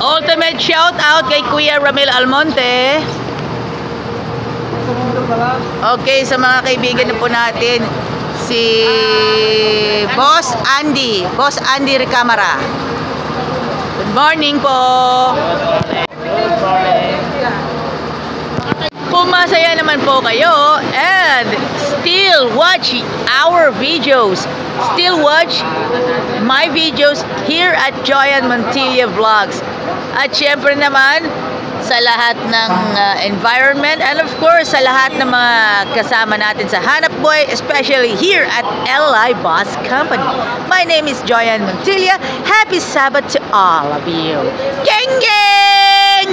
Ultimate shout out kay Kuya Ramil Almonte. Okay, sa mga kaibigan na po natin, si Boss Andy Recamara. Good morning po. Good morning. Kung masaya naman po kayo and still watch our videos, still watch my videos here at Joyan Montilla Vlogs. At syempre naman, sa lahat ng environment and of course sa lahat ng mga kasama natin sa Hanap Buhay, especially here at LI Bus Company. My name is Joyan Montilla. Happy Sabbath to all of you. Gang gang!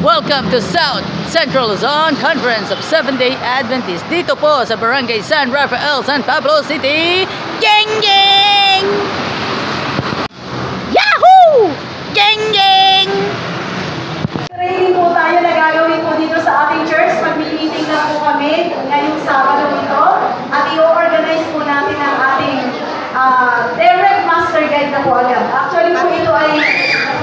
Welcome to South Central Luzon Conference of Seventh-day Adventists dito po sa Barangay San Rafael, San Pablo City. Gang gang! Yahoo! Gang gang! Training po tayo na gagawin po dito sa ating church. Mag-meeting na po kami ngayong Sabado ito. At i-organize po natin ang ating direct master guide na po agad. Actually po ito ay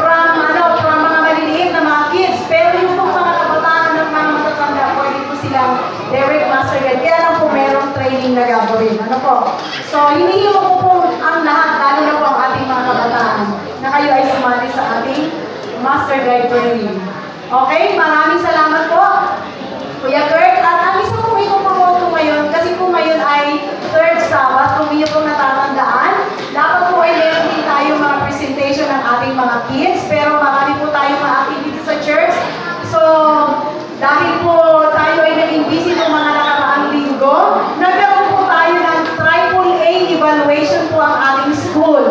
from mga maliliit na mga kids. Pero yung po mga kabataan at mga matatanda, pwede po silang direct master guide. Kaya lang po merong training na gagawin. Ano po? So, hinihiyo ko po ang lahat, lalo na po ang ating mga kabataan, na kayo ay sumali sa ating master guide training. Okay? Maraming salamat po, Kuya Kurt. At ang isa po may kumamoto ngayon, kasi po ngayon ay third Sabbath, kung inyo pong natatandaan, dapat po ay meron din tayo mga presentation ng ating mga kids, pero marami po tayong mga activities sa church. So, dahil po tayo ay naging busy ng mga nakaraang linggo, nagkaroon po tayo ng AAA evaluation po ang ating school.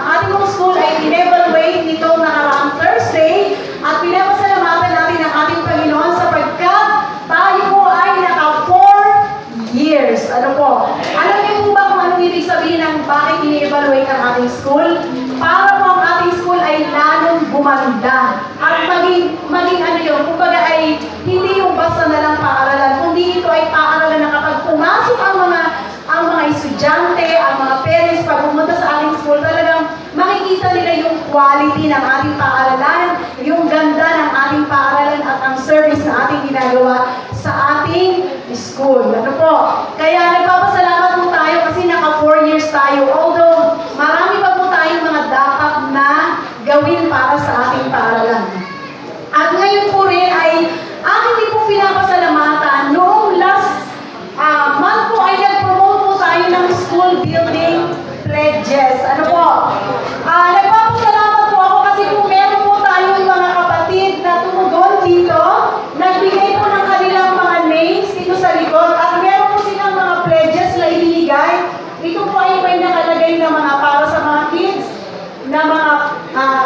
Ang ating pong school ay in-evaluate nitong nakaraang Thursday at pinapasalamatan natin ang ating Panginoon sapagkat tayo po ay naka 4 years. Ano po? Alam niyo po ba kung anong ibig sabihin ng bakit ini-evaluate ang ating school? Para po ang ating school ay lalong gumanda. At maging ano yun, kumbaga ay hindi yung basta na lang paaralan, kundi ito ay paaralan na kapag pumasok ang mga estudyante, ang mga parents, pag pumunta sa ating school, talagang makikita nila yung quality ng ating paaralan, yung ganda ng ating paaralan at ang service na ating ginagawa sa ating school. Ano po? Kaya nagpapasalamat po tayo kasi naka 4 years tayo. Although, marami pa po tayong mga dapat na gawin para sa ating paaralan. At ngayon po rin ay akin din po pinapasalamatan. Noong last month po ay nag-promote po tayo ng school building pledges. Ano po? Nagpapasalamat po ako kasi kung meron po tayong mga kapatid na tumugon dito, nagbigay po ng kanilang mga names dito sa likod at meron po silang mga pledges na ibinigay. Ito po ay may nakalagay na mga para sa mga kids na mga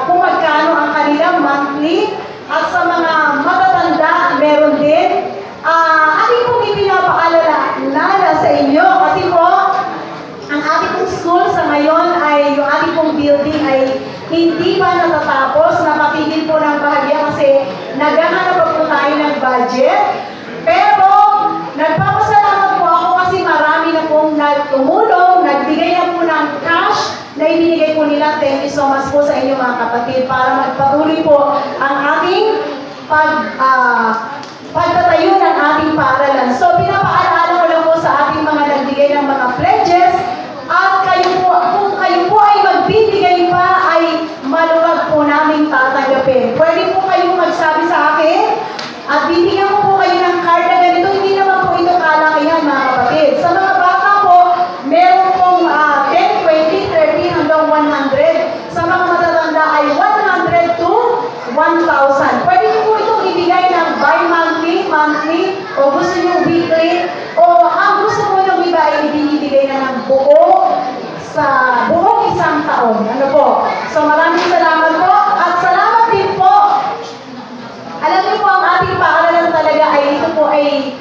kung magkano ang kanilang monthly at sa mga matatanda meron din. Ating pong ipinapaalala sa inyo kasi po ang ating pong school sa ngayon ay yung ating pong building ay hindi pa natatapos, napapigil po ng bahagya kasi naghahanap pa po tayo ng budget. Pero nagpapasalamat po ako kasi marami na pong tumulong, nagbigay na po ng cash na ibinigay po nila. Thank you so much po sa inyo mga kapatid para magpatuloy po ang ating pagtatayo ng ating paaralan. So, pinapaalala ko lang po sa ating mga nagbigay ng mga pledges at kayo po, kung kayo po ay magbibigay pa, ay maluwag po namin tatanggapin. Pwede po kayong magsabi sa akin at bibigyan ko po kayo ng card na ganito. Hindi naman po ito kalakihan mga kapatid. Sa mga bata po, meron pong 10, 20, 30 hanggang 100. Sa mga matatanda ay 100 to 1,000. Pwede po itong ibigay ng bi-monthly, monthly, o gusto nyo weekly, o ang gusto mo nung iba ay ibinibigay na ng buong isang taon. Ano po? So maraming salamat po at salamat din po. Alam niyo po ang ating paaralan talaga ay ito po ay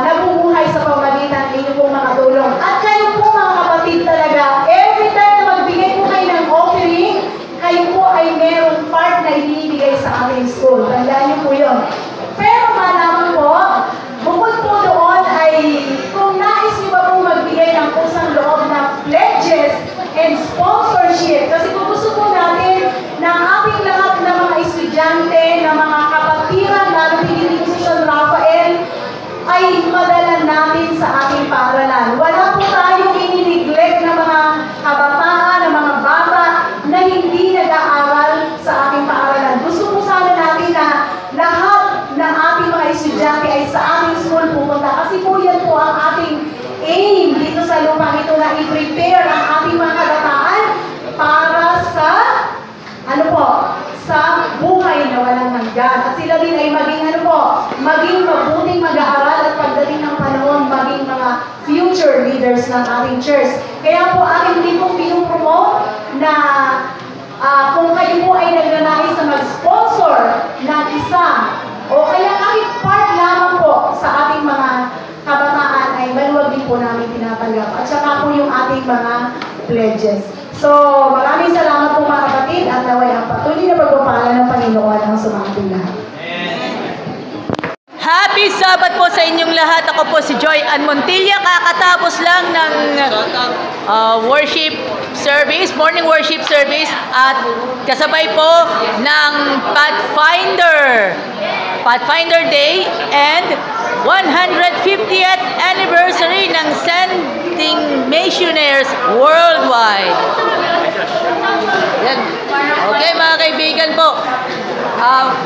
nabubuhay sa pamagitan ng inyong mga tulong. At kayo po mga kapatid talaga, every time na magbigay po kayo ng offering, kayo po ay meron part na ibinibigay sa aming school. Tandaan niyo po yun. Pero malaman po, bukod po doon ay kung nais niyo ba pong magbigay ng kusang loob na pledges and sponsorship Yan. At sila din ay maging maging mabuting mag-aaral at pagdating ng panahon, maging mga future leaders ng ating church. Kaya po aking din pong pinupromote na kung kayo po ay nagnanais na mag-sponsor ng isa o kaya kahit part lamang po sa ating mga kabataan ay maluwag din po namin tinatanggap. At saka po yung ating mga pledges. So, maraming salamat po mga kapatid at naway ang patuloy na pagpapala ng Panginoon ang sumating lahat. Happy Sabat po sa inyong lahat. Ako po si Joy Ann Montilla. Kakatapos lang ng worship service, morning worship service at kasabay po ng Pathfinder Day and 150th anniversary ng Sending Missionaries Worldwide. Yan. Okay mga kaibigan po.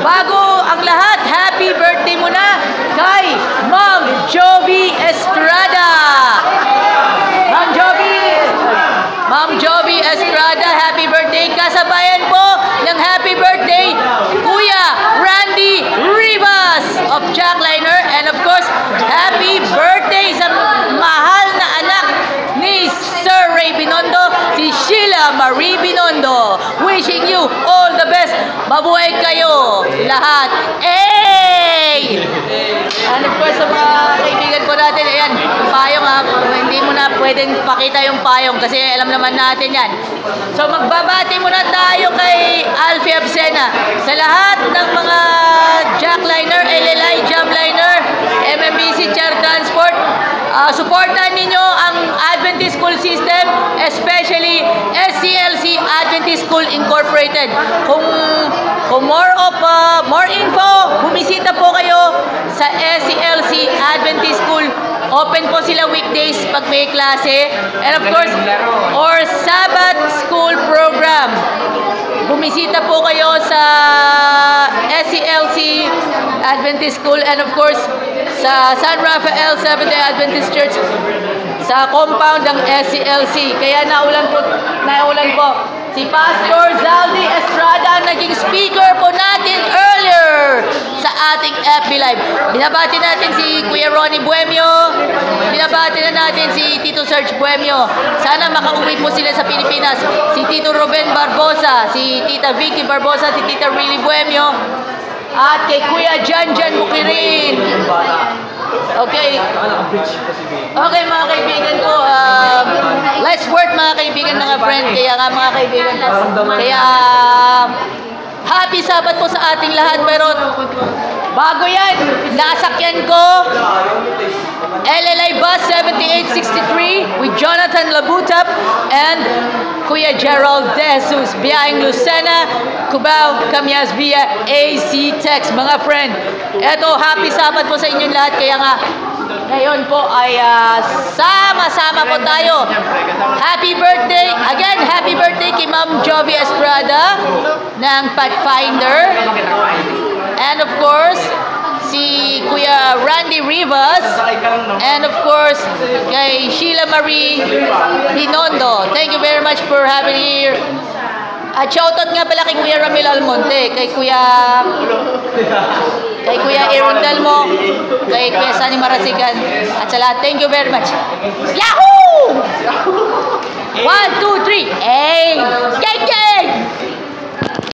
Bago ang lahat, happy birthday muna kay Ma'am Jovi Estrada. Ma'am Jovi Estrada, happy birthday. Kasabayan po ng happy birthday, Kuya Randy Rivas of Jackliner. And of course, happy birthday sa mahal na anak ni Sir Ray Binondo, si Sheila Marie Binondo. Wishing you all the best. Mabuhay kayo lahat. Hey! And of course, sa mga kaibigan po natin, ayan, payong ha. Hindi mo na pwedeng pakita yung payong kasi alam naman natin yan. So magbabati muna tayo kay Alfie Absena. Sa lahat ng mga Jackliner, LLI, Jamliner, MMBC, Chair Transport, supportan ninyo ang Adventist School System, especially SCLC Adventist School Incorporated. Kung more info, bumisita po kayo sa SCLC Adventist School. Open po sila weekdays pag may klase. And of course, or Sabbath School Program. Bumisita po kayo sa SCLC Adventist School and of course sa San Rafael Seventh-day Adventist Church sa compound ng SCLC. Kaya naulan po si Pastor Zaldi Estrada, naging speaker po natin earlier sa ating FB Live. Binabati natin si Kuya Ronnie Buemio, binabati na natin si Tito Serge Buemio. Sana makauwi po sila sa Pilipinas. Si Tito Ruben Barbosa, si Tita Vicky Barbosa, si Tita Riley Buemio, at kay Kuya Janjan Bukirin. Okay. Okay mga kaibigan ko, let's work mga kaibigan, mga friend. Kaya nga mga kaibigan, kaya happy Sabat po sa ating lahat. Pero bago yan, nasakyan ko LLI Bus 7863 with Jonathan Labutap and Kuya Gerald De Jesus, biyaheng Lucena, Cubao, Camias via AC Text. Mga friend, eto, happy Sabat po sa inyong lahat. Kaya nga ngayon po ay sama-sama po tayo. Happy birthday again, happy birthday kay Ma'am Jovi Estrada ng Pathfinder, and of course si Kuya Randy Rivas, and of course kay Sheila Marie Binondo. Thank you very much for having me here. At shoutout nga pala kay Kuya Ramil Almonte, kay Kuya Aaron Dalmo, kay Kuya Sunny Marasigan, at sa lahat, thank you very much. Yahoo! 1, 2, 3, hey!